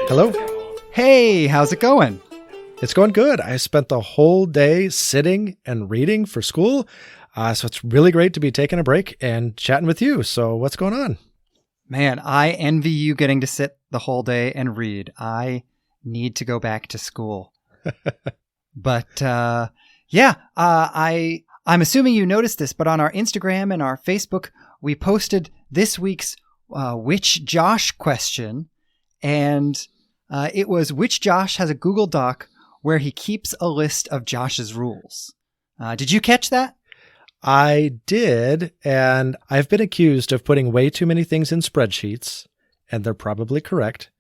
Hello? Hey, how's it going? It's going good. I spent the whole day sitting and reading for school, so it's really great to be taking a break and chatting with you. So what's going on? Man, I envy you getting to sit the whole day and read. I need to go back to school. But I'm assuming you noticed this, but on our Instagram and our Facebook, we posted this week's Which Josh question, and it was which Josh has a Google Doc where he keeps a list of Josh's rules. Did you catch that? I did, and I've been accused of putting way too many things in spreadsheets, and they're probably correct.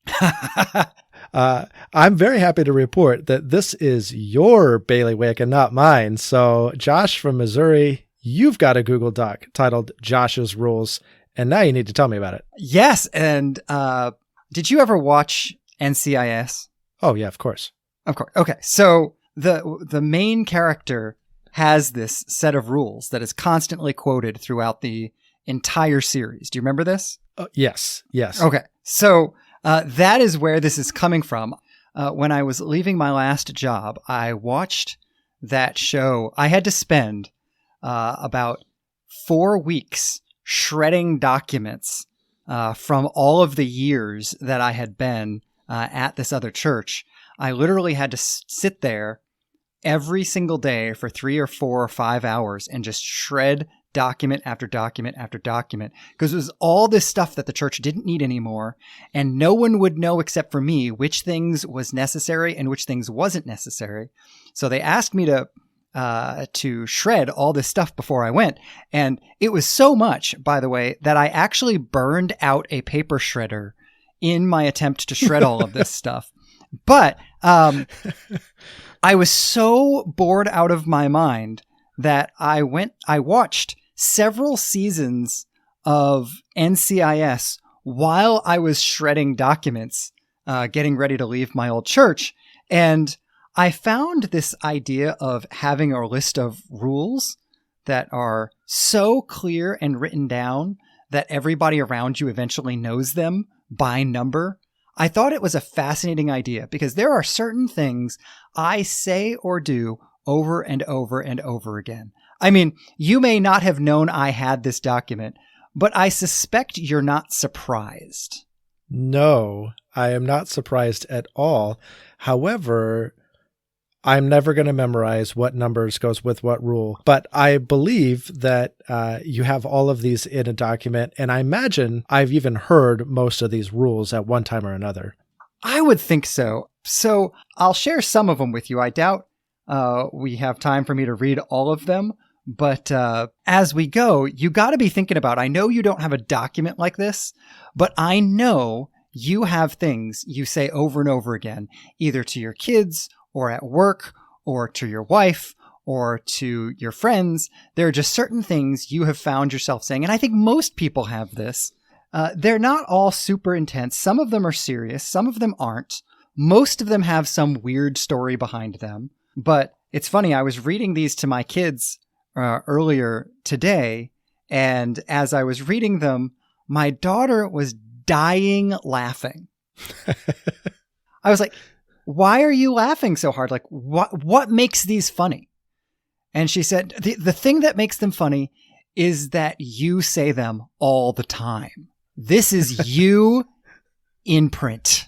I'm very happy to report that this is your bailiwick and not mine. So, Josh from Missouri, you've got a Google Doc titled Josh's Rules, and now you need to tell me about it. Yes, and did you ever watch NCIS? Oh, yeah, of course. Of course. Okay, so the main character has this set of rules that is constantly quoted throughout the entire series. Do you remember this? Yes. Okay. So that is where this is coming from. When I was leaving my last job, I watched that show. I had to spend about 4 weeks shredding documents from all of the years that I had been at this other church. I literally had to sit there every single day for 3 or 4 or 5 hours and just shred document after document after document, because it was all this stuff that the church didn't need anymore, and no one would know except for me which things was necessary and which things wasn't necessary. So they asked me to shred all this stuff before I went, and it was so much, by the way, that I actually burned out a paper shredder in my attempt to shred all of this stuff. But I was so bored out of my mind that I watched several seasons of NCIS while I was shredding documents, getting ready to leave my old church. And I found this idea of having a list of rules that are so clear and written down that everybody around you eventually knows them by number. I thought it was a fascinating idea because there are certain things I say or do over and over and over again. I mean, you may not have known I had this document, but I suspect you're not surprised. No, I am not surprised at all. However, I'm never going to memorize what numbers goes with what rule, but I believe that you have all of these in a document, and I imagine I've even heard most of these rules at one time or another. I would think so. So I'll share some of them with you. I doubt we have time for me to read all of them, but as we go, you got to be thinking about, I know you don't have a document like this, but I know you have things you say over and over again, either to your kids or at work, or to your wife, or to your friends. There are just certain things you have found yourself saying, and I think most people have this. They're not all super intense. Some of them are serious. Some of them aren't. Most of them have some weird story behind them. But it's funny, I was reading these to my kids earlier today, and as I was reading them, my daughter was dying laughing. I was like, why are you laughing so hard? Like, what makes these funny? And she said, the thing that makes them funny is that you say them all the time. This is you in print.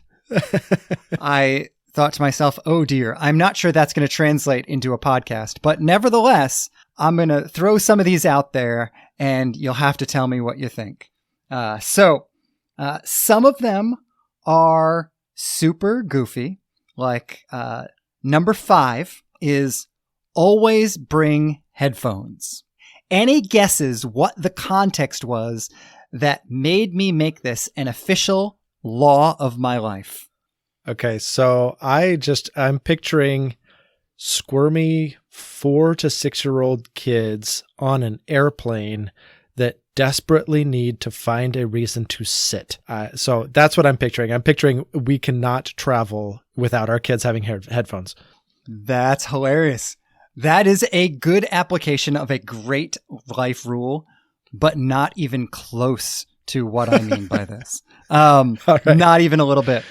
I thought to myself, oh dear, I'm not sure that's going to translate into a podcast, but nevertheless, I'm going to throw some of these out there and you'll have to tell me what you think. So some of them are super goofy. Like, number 5 is always bring headphones. Any guesses what the context was that made me make this an official law of my life? Okay, so I'm picturing squirmy 4 to 6-year-old kids on an airplane that desperately need to find a reason to sit. So that's what I'm picturing. I'm picturing we cannot travel without our kids having headphones. That's hilarious. That is a good application of a great life rule, but not even close to what I mean by this. All right. Not even a little bit.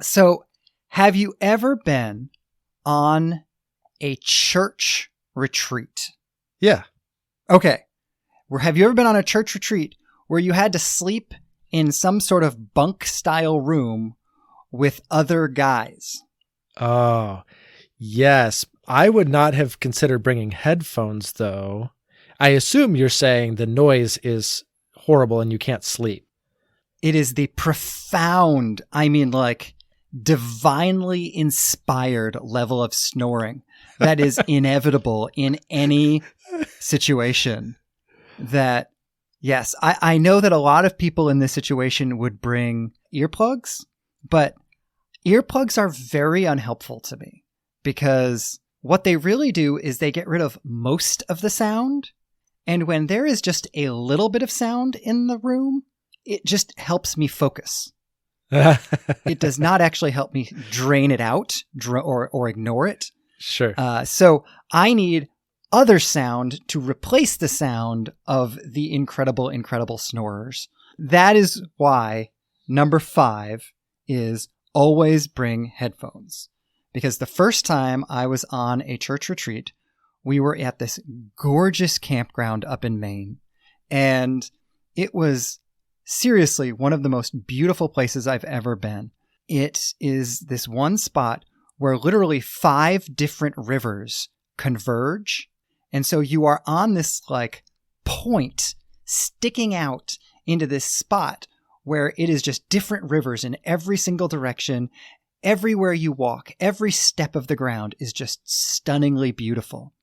So, have you ever been on a church retreat? Yeah. Okay. Have you ever been on a church retreat where you had to sleep in some sort of bunk style room with other guys? Oh, yes. I would not have considered bringing headphones, though. I assume you're saying the noise is horrible and you can't sleep. It is the profound, I mean, like divinely inspired level of snoring that is inevitable in any situation. That, yes, I know that a lot of people in this situation would bring earplugs, but earplugs are very unhelpful to me because what they really do is they get rid of most of the sound. And when there is just a little bit of sound in the room, it just helps me focus. It does not actually help me drain it out or ignore it. Sure. So I need other sound to replace the sound of the incredible, incredible snorers. That is why number 5 is always bring headphones. Because the first time I was on a church retreat, we were at this gorgeous campground up in Maine. And it was seriously one of the most beautiful places I've ever been. It is this one spot where literally 5 different rivers converge. And so you are on this like point sticking out into this spot where it is just different rivers in every single direction. Everywhere you walk, every step of the ground is just stunningly beautiful.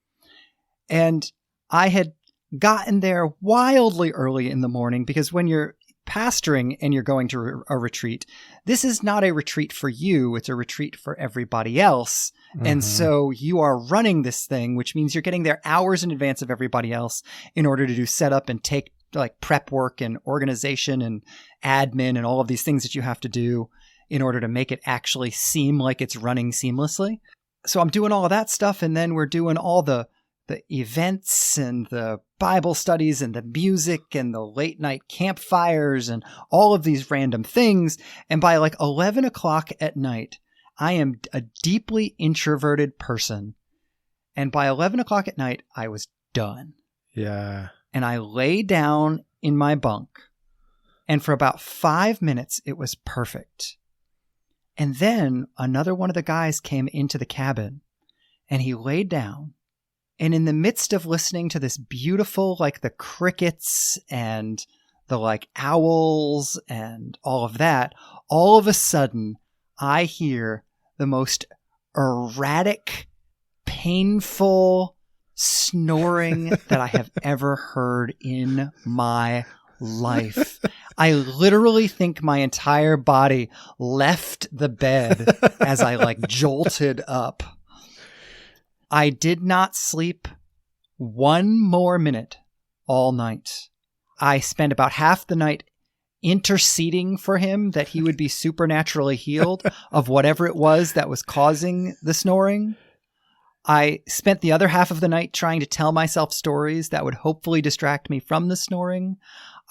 And I had gotten there wildly early in the morning because when you're pastoring and you're going to a retreat, this is not a retreat for you. It's a retreat for everybody else. Mm-hmm. And so you are running this thing, which means you're getting there hours in advance of everybody else in order to do setup and take like prep work and organization and admin and all of these things that you have to do in order to make it actually seem like it's running seamlessly. So I'm doing all of that stuff. And then we're doing all the events and the Bible studies and the music and the late night campfires and all of these random things. And by like 11 o'clock at night, I am a deeply introverted person. And by 11 o'clock at night, I was done. Yeah. And I lay down in my bunk. And for about 5 minutes, it was perfect. And then another one of the guys came into the cabin and he laid down. And in the midst of listening to this beautiful, like the crickets and the like owls and all of that, all of a sudden I hear the most erratic, painful snoring that I have ever heard in my life. I literally think my entire body left the bed as I like jolted up. I did not sleep one more minute all night. I spent about half the night interceding for him that he would be supernaturally healed of whatever it was that was causing the snoring. I spent the other half of the night trying to tell myself stories that would hopefully distract me from the snoring.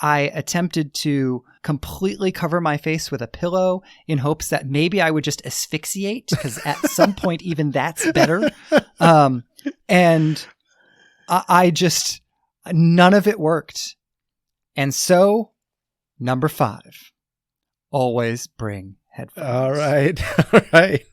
I attempted to completely cover my face with a pillow in hopes that maybe I would just asphyxiate, because at some point even that's better. And I just, none of it worked. And so, number 5, always bring headphones. All right. All right.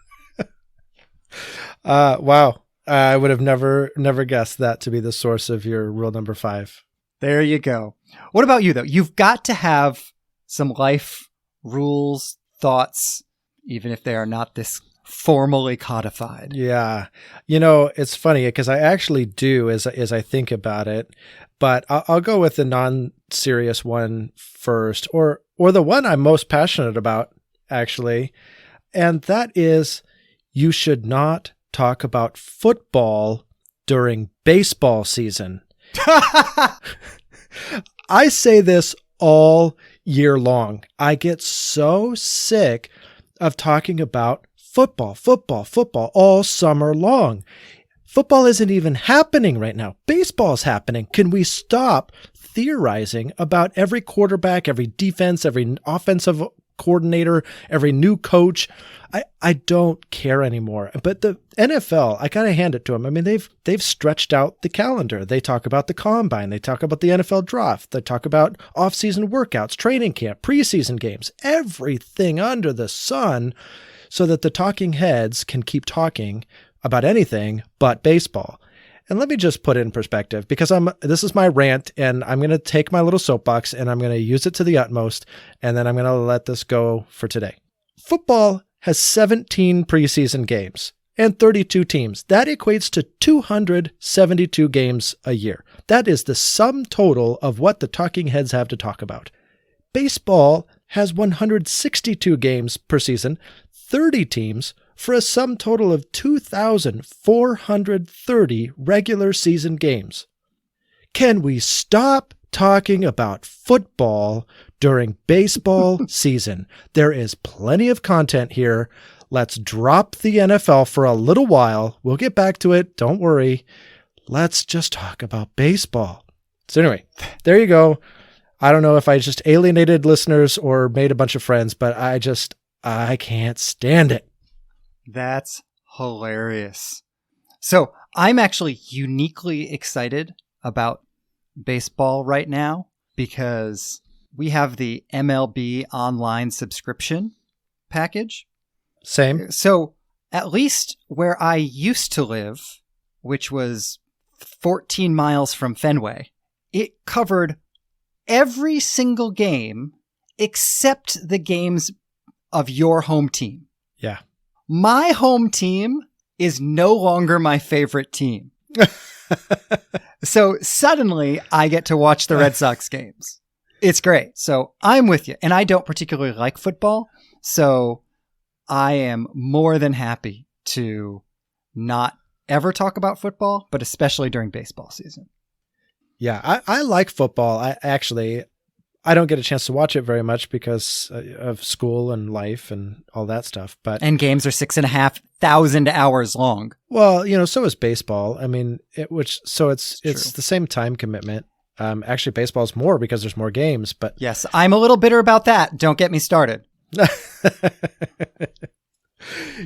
Wow. I would have never guessed that to be the source of your rule number 5. There you go. What about you, though? You've got to have some life rules, thoughts, even if they are not this formally codified. Yeah. You know, it's funny because I actually do as I think about it, but I'll go with the non-serious one first, or the one I'm most passionate about, actually. And that is, you should not talk about football during baseball season. I say this all year long. I get so sick of talking about football all summer long. Football isn't even happening right now. Baseball's happening. Can we stop theorizing about every quarterback, every defense, every offensive coordinator, every new coach? I don't care anymore. But the NFL, I gotta hand it to them. I mean, they've stretched out the calendar. They talk about the combine. They talk about the NFL draft. They talk about off-season workouts, training camp, preseason games, everything under the sun, so that the talking heads can keep talking about anything but baseball. And let me just put it in perspective, because this is my rant, and I'm going to take my little soapbox and I'm going to use it to the utmost, and then I'm going to let this go for today. Football has 17 preseason games and 32 teams. That equates to 272 games a year. That is the sum total of what the talking heads have to talk about. Baseball has 162 games per season, 30 teams, for a sum total of 2,430 regular season games. Can we stop talking about football during baseball season? There is plenty of content here. Let's drop the NFL for a little while. We'll get back to it. Don't worry. Let's just talk about baseball. So anyway, there you go. I don't know if I just alienated listeners or made a bunch of friends, but I can't stand it. That's hilarious. So I'm actually uniquely excited about baseball right now because we have the MLB online subscription package. Same. So at least where I used to live, which was 14 miles from Fenway, it covered every single game except the games of your home team. Yeah. My home team is no longer my favorite team. So suddenly I get to watch the Red Sox games. It's great. So I'm with you. And I don't particularly like football. So I am more than happy to not ever talk about football, but especially during baseball season. Yeah, I like football. I don't get a chance to watch it very much because of school and life and all that stuff. And games are 6,500 hours long. Well, so is baseball. I mean, it's the same time commitment. Actually, baseball is more because there's more games. But yes, I'm a little bitter about that. Don't get me started.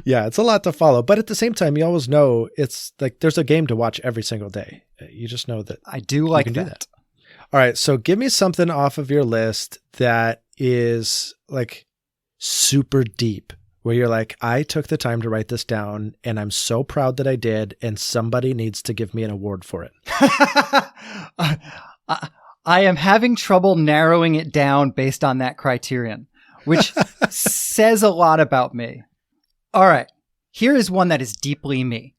Yeah, it's a lot to follow. But at the same time, you always know it's like there's a game to watch every single day. You just know that I do like you can do that. All right, so give me something off of your list that is like super deep, where you're like, I took the time to write this down and I'm so proud that I did, and somebody needs to give me an award for it. I am having trouble narrowing it down based on that criterion, which says a lot about me. All right, here is one that is deeply me.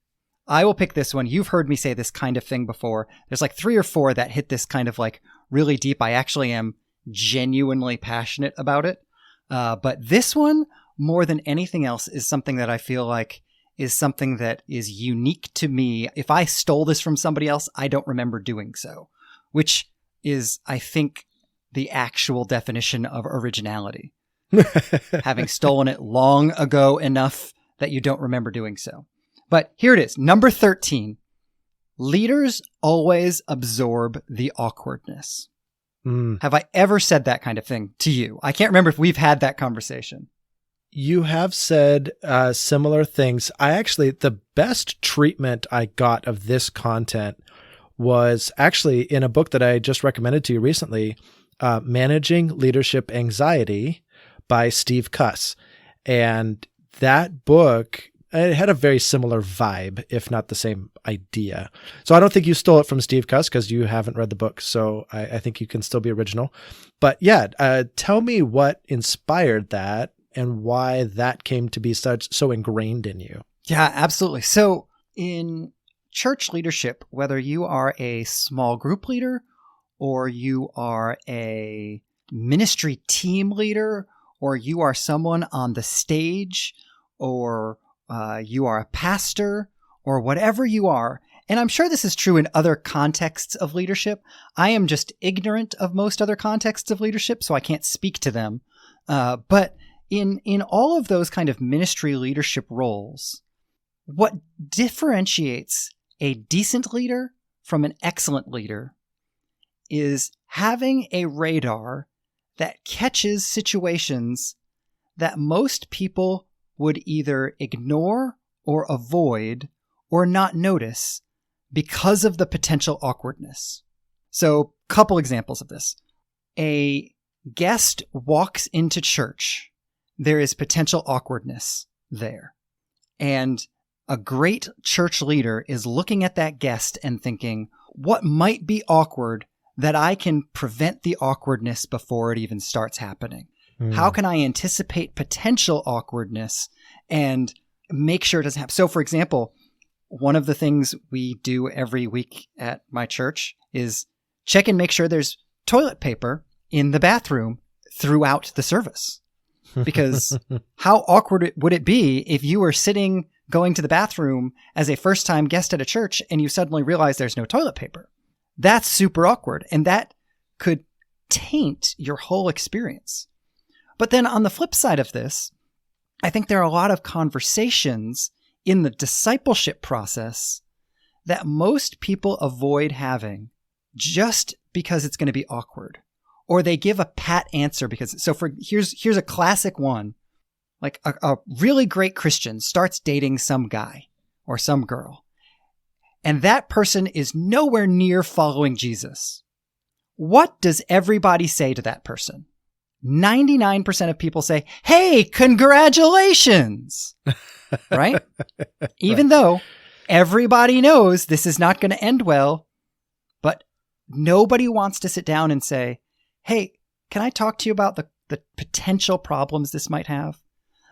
I will pick this one. You've heard me say this kind of thing before. There's like 3 or 4 that hit this kind of like really deep. I actually am genuinely passionate about it. But this one, more than anything else, is something that I feel like is something that is unique to me. If I stole this from somebody else, I don't remember doing so, which is, I think, the actual definition of originality. Having stolen it long ago enough that you don't remember doing so. But here it is. Number 13. Leaders always absorb the awkwardness. Have I ever said that kind of thing to you? I can't remember if we've had that conversation. You have said similar things. The best treatment I got of this content was actually in a book that I just recommended to you recently, Managing Leadership Anxiety by Steve Cuss. And that book, it had a very similar vibe, if not the same idea. So I don't think you stole it from Steve Cuss because you haven't read the book. So I think you can still be original. But yeah, tell me what inspired that and why that came to be so ingrained in you. Yeah, absolutely. So in church leadership, whether you are a small group leader or you are a ministry team leader or you are someone on the stage or you are a pastor or whatever you are, and I'm sure this is true in other contexts of leadership. I am just ignorant of most other contexts of leadership, so I can't speak to them. But in all of those kind of ministry leadership roles, what differentiates a decent leader from an excellent leader is having a radar that catches situations that most people would either ignore or avoid or not notice because of the potential awkwardness. So, couple examples of this. A guest walks into church. There is potential awkwardness there. And a great church leader is looking at that guest and thinking, what might be awkward that I can prevent the awkwardness before it even starts happening? How can I anticipate potential awkwardness and make sure it doesn't happen? So, for example, one of the things we do every week at my church is check and make sure there's toilet paper in the bathroom throughout the service. Because how awkward would it be if you were sitting going to the bathroom as a first-time guest at a church and you suddenly realize there's no toilet paper? That's super awkward, and that could taint your whole experience. But then on the flip side of this, I think there are a lot of conversations in the discipleship process that most people avoid having just because it's going to be awkward. Or they give a pat answer because, so here's a classic one. Like a really great Christian starts dating some guy or some girl, and that person is nowhere near following Jesus. What does everybody say to that person? 99% of people say, hey, congratulations, right? Even though everybody knows this is not going to end well, but nobody wants to sit down and say, hey, can I talk to you about the potential problems this might have?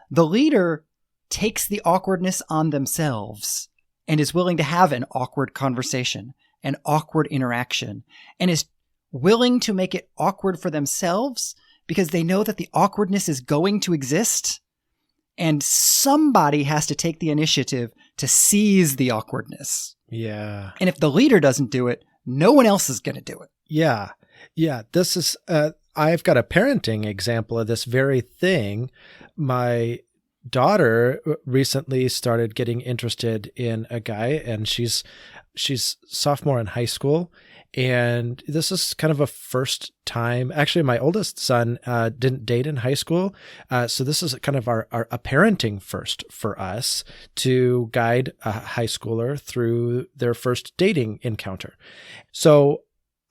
The leader takes the awkwardness on themselves and is willing to have an awkward conversation, an awkward interaction, and is willing to make it awkward for themselves because they know that the awkwardness is going to exist, and somebody has to take the initiative to seize the awkwardness. Yeah. And if the leader doesn't do it, no one else is going to do it. Yeah. Yeah. This is, I've got a parenting example of this very thing. My daughter recently started getting interested in a guy, and she's sophomore in high school. And this is kind of a first time. Actually, my oldest son didn't date in high school. So this is kind of a parenting first for us to guide a high schooler through their first dating encounter. So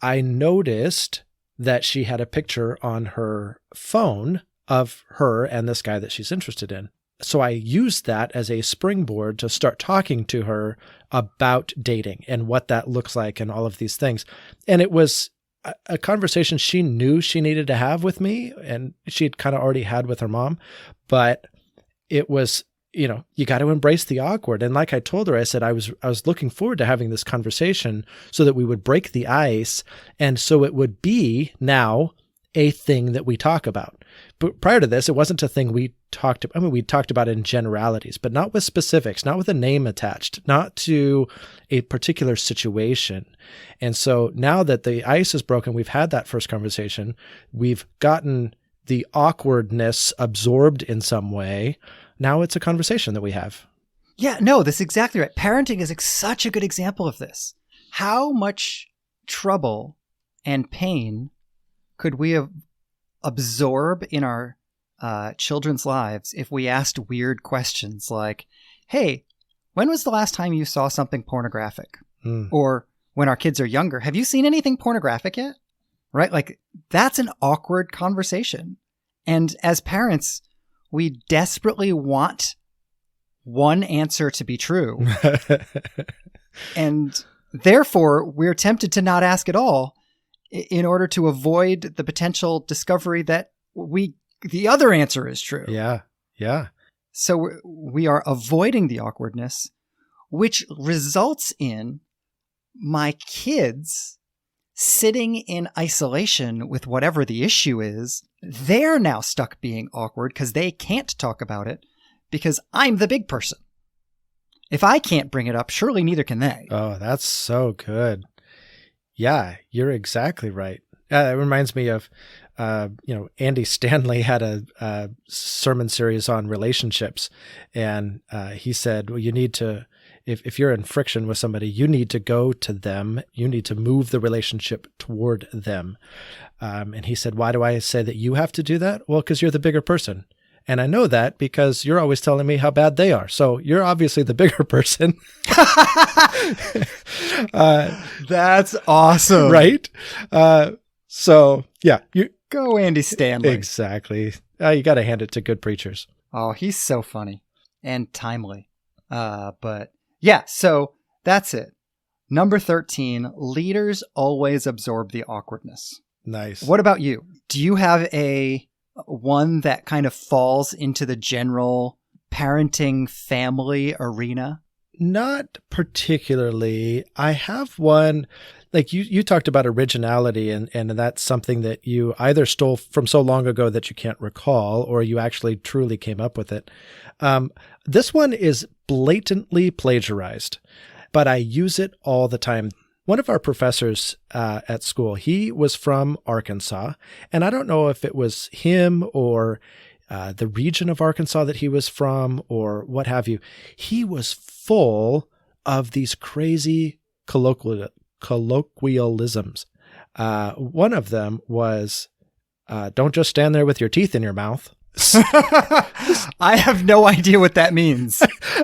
I noticed that she had a picture on her phone of her and this guy that she's interested in. So I used that as a springboard to start talking to her about dating and what that looks like and all of these things. And it was a conversation she knew she needed to have with me, and she'd kind of already had with her mom, but it was, you got to embrace the awkward. And like I told her, I said, I was looking forward to having this conversation so that we would break the ice. And so it would be now a thing that we talk about. But prior to this, it wasn't a thing we talked about. I mean, we talked about in generalities, but not with specifics, not with a name attached, not to a particular situation. And so now that the ice is broken, we've had that first conversation, we've gotten the awkwardness absorbed in some way. Now it's a conversation that we have. Yeah, no, that's exactly right. Parenting is such a good example of this. How much trouble and pain could we absorb in our children's lives if we asked weird questions like, hey, when was the last time you saw something pornographic? Or when our kids are younger, have you seen anything pornographic yet? Right? Like, that's an awkward conversation. And as parents, we desperately want one answer to be true. And therefore, we're tempted to not ask at all in order to avoid the potential discovery that the other answer is true. Yeah. Yeah. So we are avoiding the awkwardness, which results in my kids sitting in isolation with whatever the issue is. They're now stuck being awkward because they can't talk about it because I'm the big person. If I can't bring it up, surely neither can they. Oh, that's so good. Yeah, you're exactly right. It reminds me of, Andy Stanley had a sermon series on relationships, and he said, well, you need to, if you're in friction with somebody, you need to go to them. You need to move the relationship toward them. And he said, why do I say that you have to do that? Well, because you're the bigger person. And I know that because you're always telling me how bad they are. So you're obviously the bigger person. That's awesome. Right? So, yeah. Go Andy Stanley. Exactly. You got to hand it to good preachers. Oh, he's so funny and timely. But yeah, so that's it. Number 13, leaders always absorb the awkwardness. Nice. What about you? Do you have one that kind of falls into the general parenting family arena? Not particularly. I have one, like you talked about originality, and that's something that you either stole from so long ago that you can't recall, or you actually truly came up with it. This one is blatantly plagiarized, but I use it all the time. One of our professors at school, he was from Arkansas, and I don't know if it was him or the region of Arkansas that he was from or what have you. He was full of these crazy colloquialisms. One of them was, don't just stand there with your teeth in your mouth. I have no idea what that means.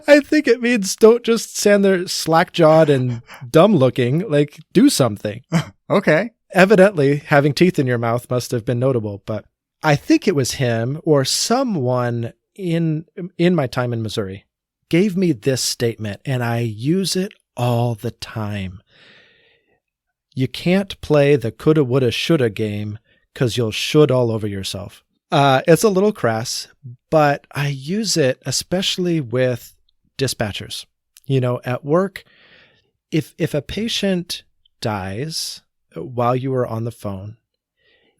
I think it means don't just stand there slack-jawed and dumb-looking, like do something. Okay. Evidently, having teeth in your mouth must have been notable, but I think it was him or someone in my time in Missouri gave me this statement, and I use it all the time. You can't play the coulda, woulda, shoulda game because you'll should all over yourself. It's a little crass, but I use it especially with dispatchers. At work, if a patient dies while you are on the phone,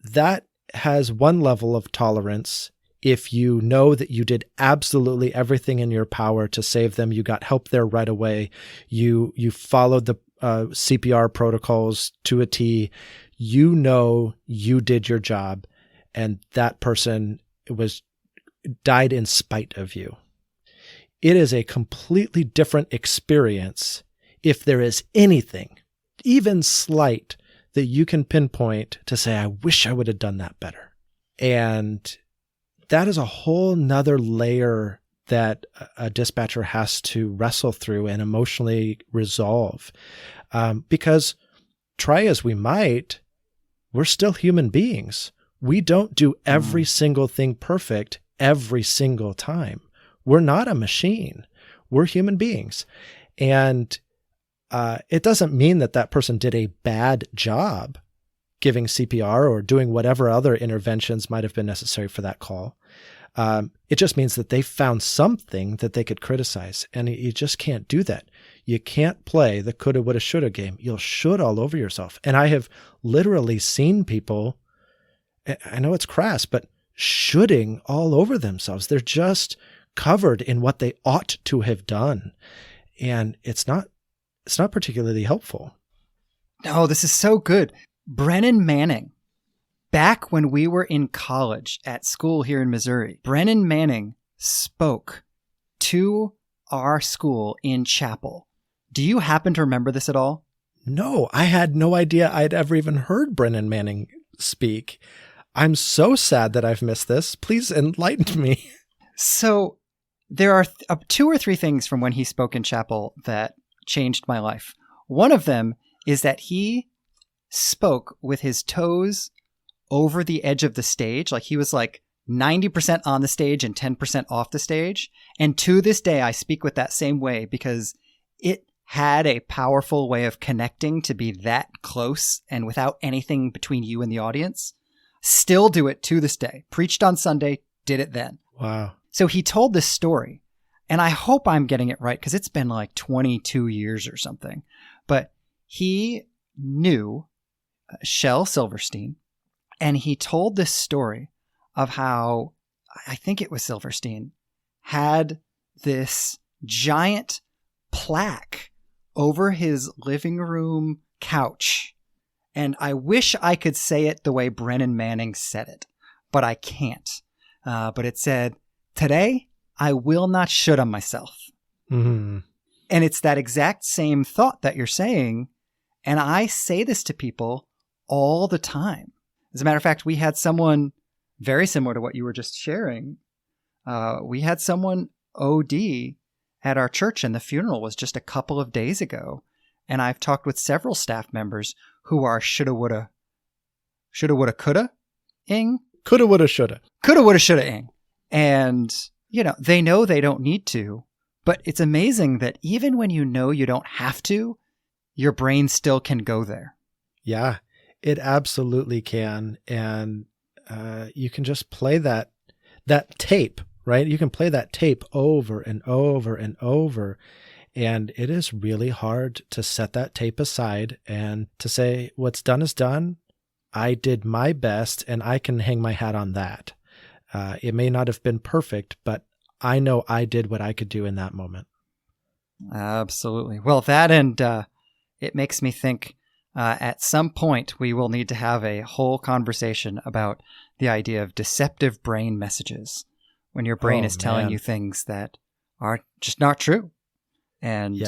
that has one level of tolerance. If you know that you did absolutely everything in your power to save them, you got help there right away, you followed the CPR protocols to a T, you did your job, and that person died in spite of you. It is a completely different experience if there is anything, even slight, that you can pinpoint to say, I wish I would have done that better. And that is a whole nother layer that a dispatcher has to wrestle through and emotionally resolve. Because try as we might, we're still human beings. We don't do every single thing perfect every single time. We're not a machine. We're human beings. And it doesn't mean that person did a bad job giving CPR or doing whatever other interventions might have been necessary for that call. It just means that they found something that they could criticize, and you just can't do that. You can't play the coulda, woulda, shoulda game. You'll should all over yourself. And I have literally seen people, I know it's crass, but shoulding all over themselves. They're just covered in what they ought to have done. And it's not particularly helpful. No, this is so good. Brennan Manning, back when we were in college at school here in Missouri, Brennan Manning spoke to our school in chapel. Do you happen to remember this at all? No, I had no idea I'd ever even heard Brennan Manning speak. I'm so sad that I've missed this. Please enlighten me. So there are 2 or 3 things from when he spoke in chapel that changed my life. One of them is that he spoke with his toes over the edge of the stage. Like he was like 90% on the stage and 10% off the stage. And to this day, I speak with that same way because it had a powerful way of connecting to be that close and without anything between you and the audience. Still do it to this day. Preached on Sunday, did it then. Wow. So he told this story, and I hope I'm getting it right because it's been like 22 years or something. But he knew Shel Silverstein, and he told this story of how, I think it was Silverstein, had this giant plaque over his living room couch. And I wish I could say it the way Brennan Manning said it, but I can't. But it said, "Today, I will not should on myself." Mm-hmm. And it's that exact same thought that you're saying. And I say this to people all the time. As a matter of fact, we had someone very similar to what you were just sharing. We had someone OD at our church, and the funeral was just a couple of days ago. And I've talked with several staff members who are shoulda, woulda, coulda-ing. Coulda, woulda, shoulda. Coulda, woulda, shoulda-ing. And, they know they don't need to. But it's amazing that even when you know you don't have to, your brain still can go there. Yeah, it absolutely can. And you can just play that tape, right? You can play that tape over and over and over. And it is really hard to set that tape aside and to say, what's done is done. I did my best and I can hang my hat on that. It may not have been perfect, but I know I did what I could do in that moment. Absolutely. Well, that and it makes me think at some point we will need to have a whole conversation about the idea of deceptive brain messages when your brain is telling you things that are just not true. And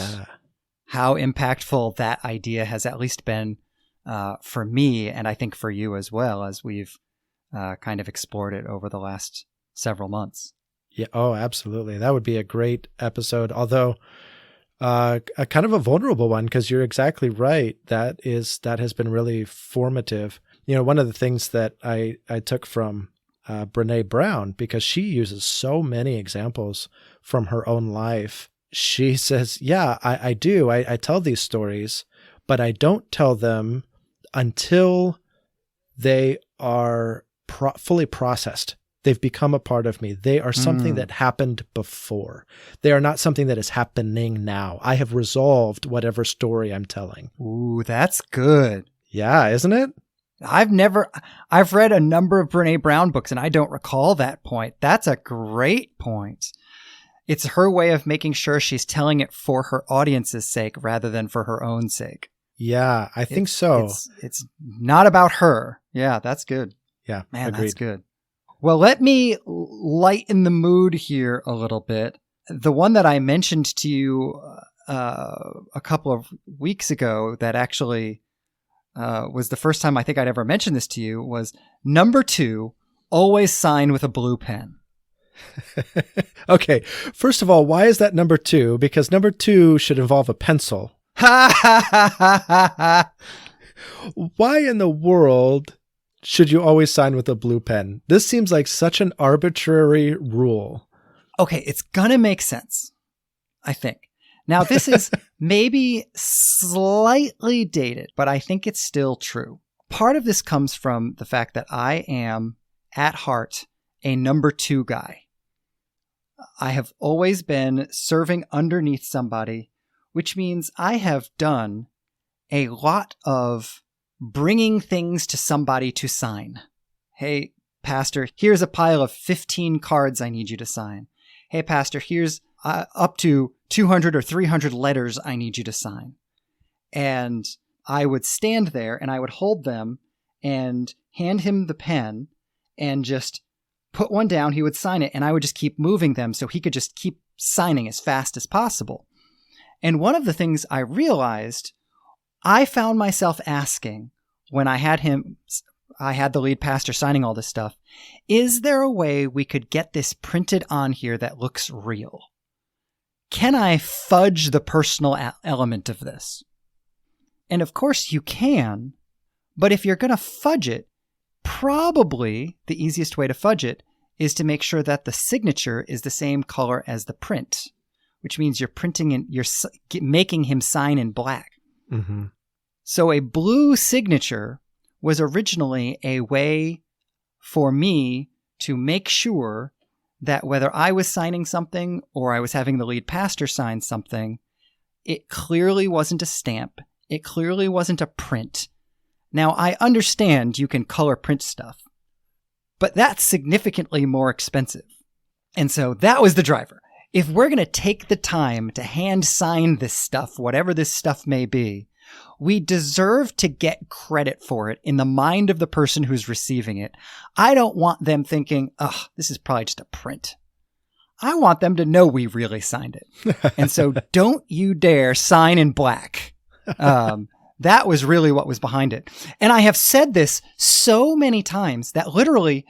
how impactful that idea has at least been for me, and I think for you as well, as we've kind of explored it over the last several months. Yeah. Oh, absolutely. That would be a great episode. Although a kind of a vulnerable one, because you're exactly right. That has been really formative. One of the things that I took from Brene Brown, because she uses so many examples from her own life. She says, yeah, I do. I tell these stories, but I don't tell them until they are fully processed. They've become a part of me. They are something that happened before. They are not something that is happening now. I have resolved whatever story I'm telling. Ooh, that's good. Yeah, isn't it? I've read a number of Brene Brown books and I don't recall that point. That's a great point. It's her way of making sure she's telling it for her audience's sake rather than for her own sake. Yeah, I think so. It's not about her. Yeah, that's good. Yeah, man, agreed. That's good. Well, let me lighten the mood here a little bit. The one that I mentioned to you a couple of weeks ago that actually was the first time I think I'd ever mentioned this to you was number 2, always sign with a blue pen. Okay. First of all, why is that number 2? Because number 2 should involve a pencil. Why in the world should you always sign with a blue pen? This seems like such an arbitrary rule. Okay, it's gonna make sense, I think. Now, this is maybe slightly dated, but I think it's still true. Part of this comes from the fact that I am, at heart, a number 2 guy. I have always been serving underneath somebody, which means I have done a lot of bringing things to somebody to sign. Hey, Pastor, here's a pile of 15 cards I need you to sign. Hey, Pastor, here's up to 200 or 300 letters I need you to sign. And I would stand there and I would hold them and hand him the pen and just put one down. He would sign it and I would just keep moving them so he could just keep signing as fast as possible. And one of the things I realized, I found myself asking when I had the lead pastor signing all this stuff, is there a way we could get this printed on here that looks real? Can I fudge the personal element of this? And of course you can, but if you're going to fudge it, probably the easiest way to fudge it is to make sure that the signature is the same color as the print, which means you're making him sign in black. Mm-hmm. So a blue signature was originally a way for me to make sure that whether I was signing something or I was having the lead pastor sign something, it clearly wasn't a stamp. It clearly wasn't a print. Now, I understand you can color print stuff, but that's significantly more expensive. And so that was the driver. If we're going to take the time to hand sign this stuff, whatever this stuff may be, we deserve to get credit for it in the mind of the person who's receiving it. I don't want them thinking, this is probably just a print. I want them to know we really signed it. And so don't you dare sign in black. That was really what was behind it. And I have said this so many times that literally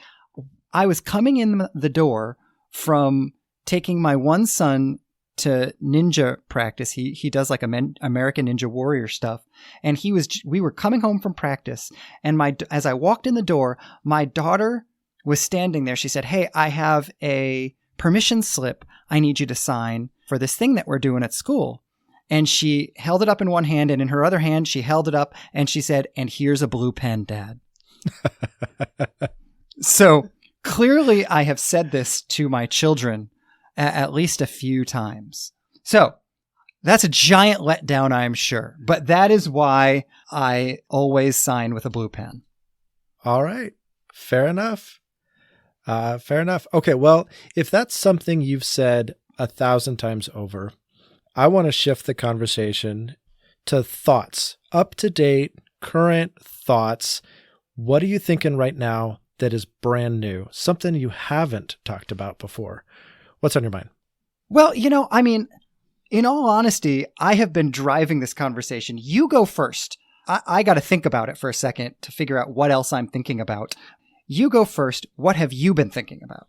I was coming in the door from taking my one son to ninja practice. He does like American Ninja Warrior stuff. And we were coming home from practice. And as I walked in the door, my daughter was standing there. She said, "Hey, I have a permission slip I need you to sign for this thing that we're doing at school." And she held it up in one hand, and in her other hand, she held it up and she said, "And here's a blue pen, Dad." So clearly I have said this to my children at least a few times. So that's a giant letdown, I'm sure. But that is why I always sign with a blue pen. All right. Fair enough. Fair enough. Okay. Well, if that's something you've said 1,000 times over, I want to shift the conversation to thoughts, up-to-date, current thoughts. What are you thinking right now that is brand new? Something you haven't talked about before. What's on your mind? Well, I mean, in all honesty, I have been driving this conversation. You go first. I got to think about it for a second to figure out what else I'm thinking about. You go first. What have you been thinking about?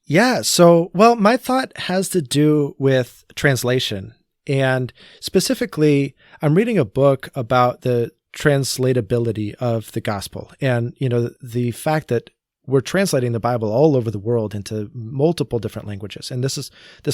Yeah. So, my thought has to do with translation. And specifically, I'm reading a book about the translatability of the gospel and, the fact that we're translating the Bible all over the world into multiple different languages. And this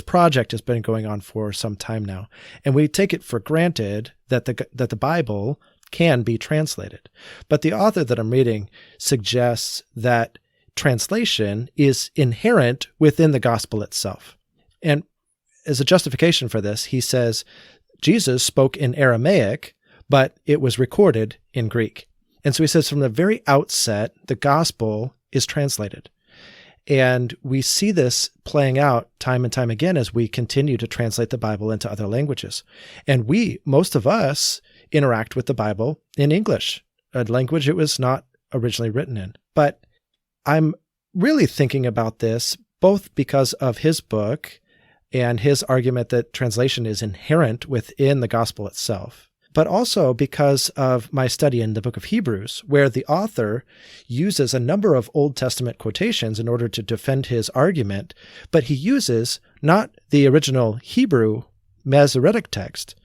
project has been going on for some time now. And we take it for granted that the Bible can be translated. But the author that I'm reading suggests that translation is inherent within the gospel itself. And as a justification for this, he says, Jesus spoke in Aramaic, but it was recorded in Greek. And so he says from the very outset, the gospel is translated. And we see this playing out time and time again as we continue to translate the Bible into other languages. And most of us, interact with the Bible in English, a language it was not originally written in. But I'm really thinking about this both because of his book and his argument that translation is inherent within the gospel itself, but also because of my study in the book of Hebrews, where the author uses a number of Old Testament quotations in order to defend his argument, but he uses not the original Hebrew Masoretic text,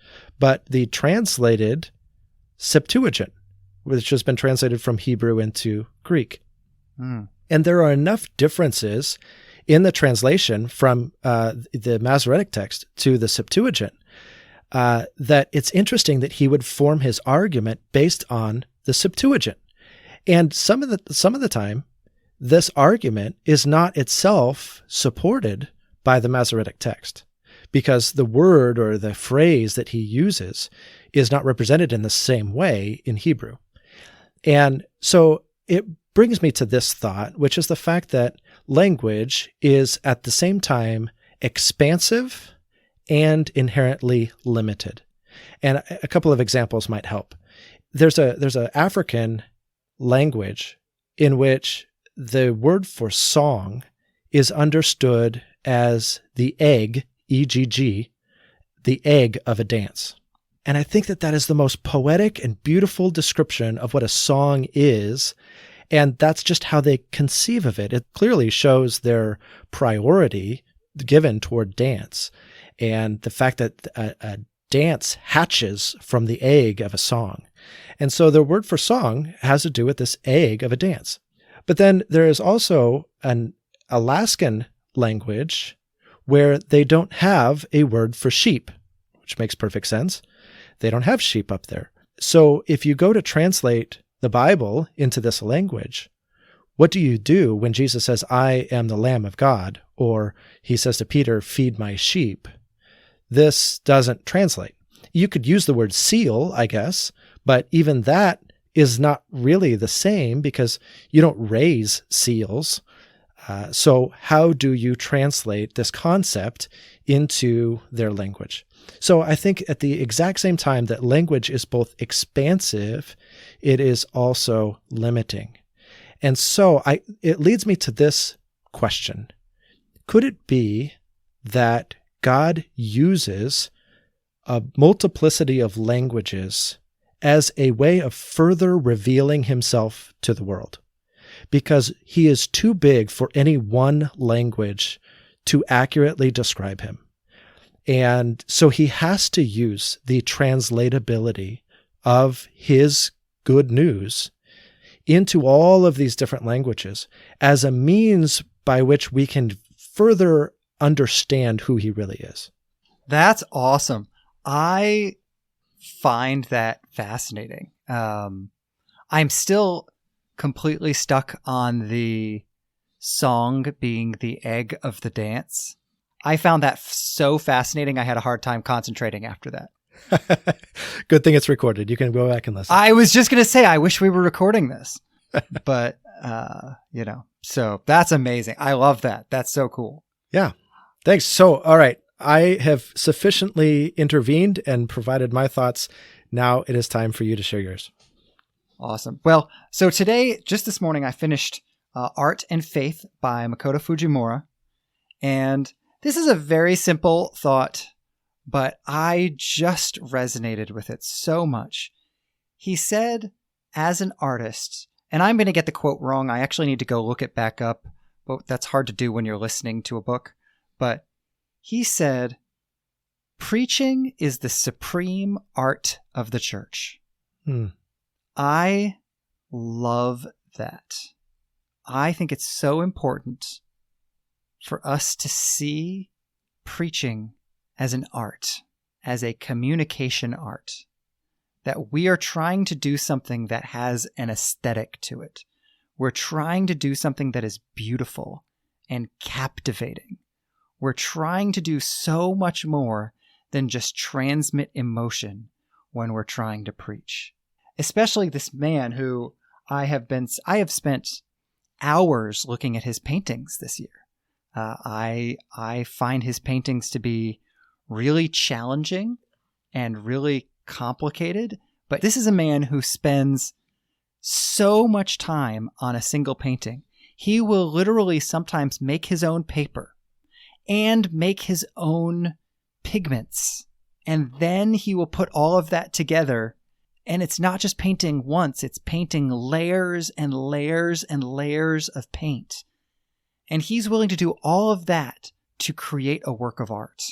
but the translated Septuagint, which has been translated from Hebrew into Greek. And there are enough differences in the translation from the Masoretic text to the Septuagint that it's interesting that he would form his argument based on the Septuagint. And some of the time, this argument is not itself supported by the Masoretic text, because the word or the phrase that he uses is not represented in the same way in Hebrew. And so it brings me to this thought, which is the fact that language is at the same time expansive and inherently limited. And a couple of examples might help. There's an African language in which the word for song is understood as the egg, EGG, the egg of a dance. And I think that is the most poetic and beautiful description of what a song is. And that's just how they conceive of it. It clearly shows their priority given toward dance and the fact that a dance hatches from the egg of a song. And so the word for song has to do with this egg of a dance. But then there is also an Alaskan language where they don't have a word for sheep, which makes perfect sense. They don't have sheep up there. So if you go to translate the Bible into this language, what do you do when Jesus says, "I am the Lamb of God," or he says to Peter, "Feed my sheep"? This doesn't translate. You could use the word seal, I guess, but even that is not really the same because you don't raise seals. So how do you translate this concept into their language? So I think at the exact same time that language is both expansive, it is also limiting. And so it leads me to this question. Could it be that God uses a multiplicity of languages as a way of further revealing himself to the world, because he is too big for any one language to accurately describe him. And so he has to use the translatability of his good news into all of these different languages as a means by which we can further understand who he really is. That's awesome. I find that fascinating. I'm still completely stuck on the song being the egg of the dance. I found that so fascinating. I had a hard time concentrating after that. Good thing it's recorded. You can go back and listen. I was just going to say, I wish we were recording this, but, so that's amazing. I love that. That's so cool. Yeah. Thanks. So, all right. I have sufficiently intervened and provided my thoughts. Now it is time for you to share yours. Awesome. Well, so today, just this morning, I finished Art and Faith by Makoto Fujimura. And this is a very simple thought, but I just resonated with it so much. He said, as an artist, and I'm going to get the quote wrong. I actually need to go look it back up, but that's hard to do when you're listening to a book. But he said, preaching is the supreme art of the church. I love that. I think it's so important for us to see preaching as an art, as a communication art, that we are trying to do something that has an aesthetic to it. We're trying to do something that is beautiful and captivating. We're trying to do so much more than just transmit emotion when we're trying to preach. Especially this man who I have spent hours looking at his paintings this year. I find his paintings to be really challenging and really complicated, but this is a man who spends so much time on a single painting. He will literally sometimes make his own paper and make his own pigments, and then he will put all of that together. And it's not just painting once, it's painting layers and layers and layers of paint. And he's willing to do all of that to create a work of art.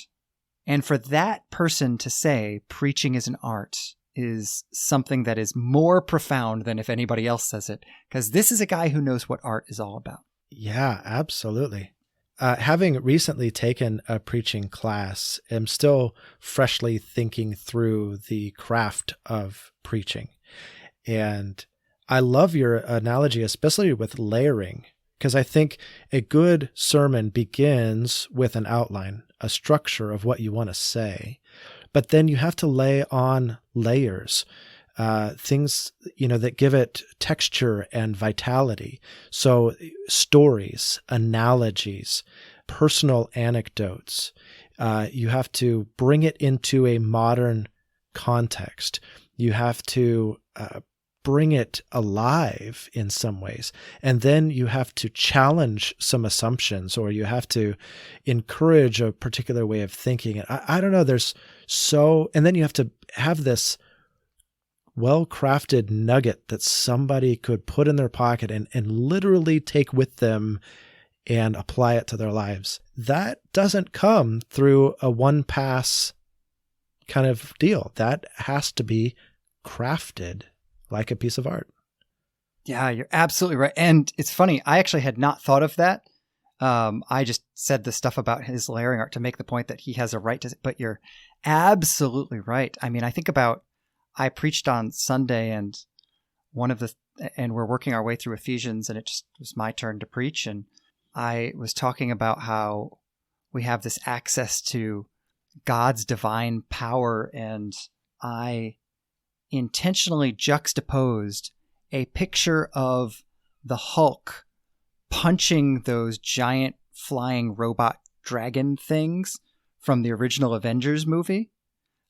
And for that person to say preaching is an art is something that is more profound than if anybody else says it, because this is a guy who knows what art is all about. Yeah, absolutely. Having recently taken a preaching class, I'm still freshly thinking through the craft of preaching. And I love your analogy, especially with layering, because I think a good sermon begins with an outline, a structure of what you want to say, but then you have to lay on layers, things, that give it texture and vitality. So stories, analogies, personal anecdotes, you have to bring it into a modern context. You have to bring it alive in some ways. And then you have to challenge some assumptions, or you have to encourage a particular way of thinking. And I don't know, and then you have to have this well-crafted nugget that somebody could put in their pocket and literally take with them and apply it to their lives. That doesn't come through a one-pass kind of deal. That has to be crafted like a piece of art. Yeah, you're absolutely right. And it's funny, I actually had not thought of that. I just said the stuff about his layering art to make the point that he has a right to, but you're absolutely right. I mean, I preached on Sunday, and we're working our way through Ephesians, and it just was my turn to preach. And I was talking about how we have this access to God's divine power, and I intentionally juxtaposed a picture of the Hulk punching those giant flying robot dragon things from the original Avengers movie,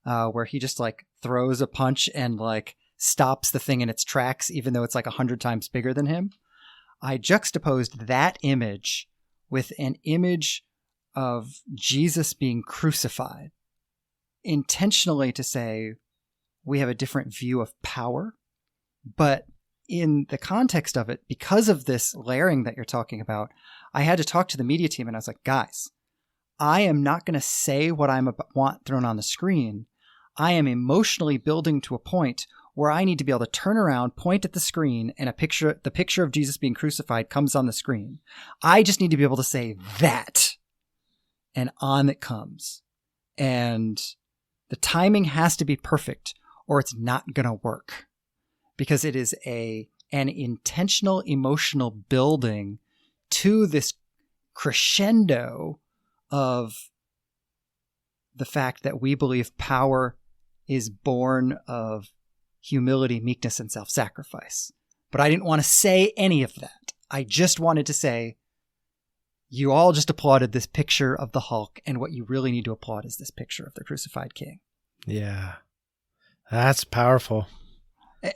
where he just throws a punch and stops the thing in its tracks, even though it's 100 times bigger than him. I juxtaposed that image with an image of Jesus being crucified intentionally to say we have a different view of power, but in the context of it, because of this layering that you're talking about, I had to talk to the media team and I was like, guys, I am not going to say what I want thrown on the screen. I am emotionally building to a point where I need to be able to turn around, point at the screen, and the picture of Jesus being crucified comes on the screen. I just need to be able to say that, and on it comes. And the timing has to be perfect or it's not going to work, because it is an intentional emotional building to this crescendo of the fact that we believe power is born of humility, meekness, and self-sacrifice. But I didn't want to say any of that. I just wanted to say, you all just applauded this picture of the Hulk, and what you really need to applaud is this picture of the crucified king. Yeah. That's powerful.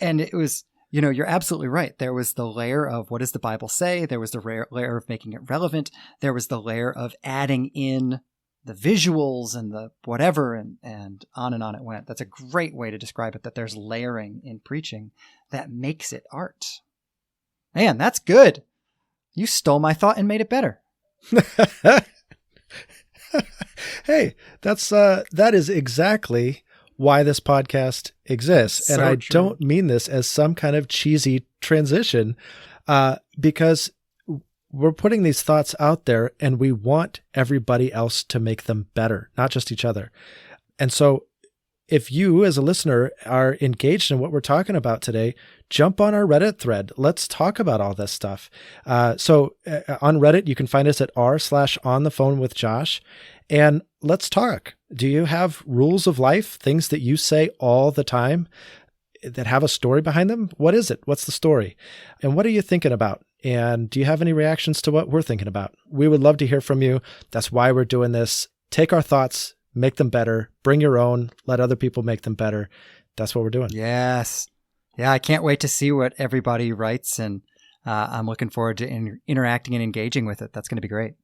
And it was, you're absolutely right. There was the layer of what does the Bible say? There was the layer of making it relevant. There was the layer of adding in the visuals and the whatever, and on it went. That's a great way to describe it, that there's layering in preaching that makes it art. Man, that's good. You stole my thought and made it better. Hey, that is exactly why this podcast exists. And I don't mean this as some kind of cheesy transition, because we're putting these thoughts out there and we want everybody else to make them better, not just each other. And so if you as a listener are engaged in what we're talking about today, jump on our Reddit thread. Let's talk about all this stuff. So on Reddit, you can find us at r/onthephonewithjosh, and let's talk. Do you have rules of life, things that you say all the time that have a story behind them? What is it? What's the story? And what are you thinking about? And do you have any reactions to what we're thinking about? We would love to hear from you. That's why we're doing this. Take our thoughts, make them better, bring your own, let other people make them better. That's what we're doing. Yes. Yeah, I can't wait to see what everybody writes, and I'm looking forward to interacting and engaging with it. That's going to be great.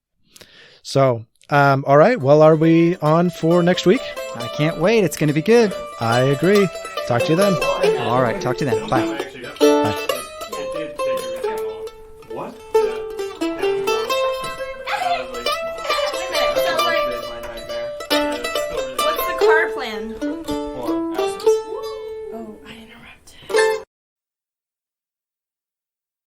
So, all right. Well, are we on for next week? I can't wait. It's going to be good. I agree. Talk to you then. All right. Talk to you then. Bye.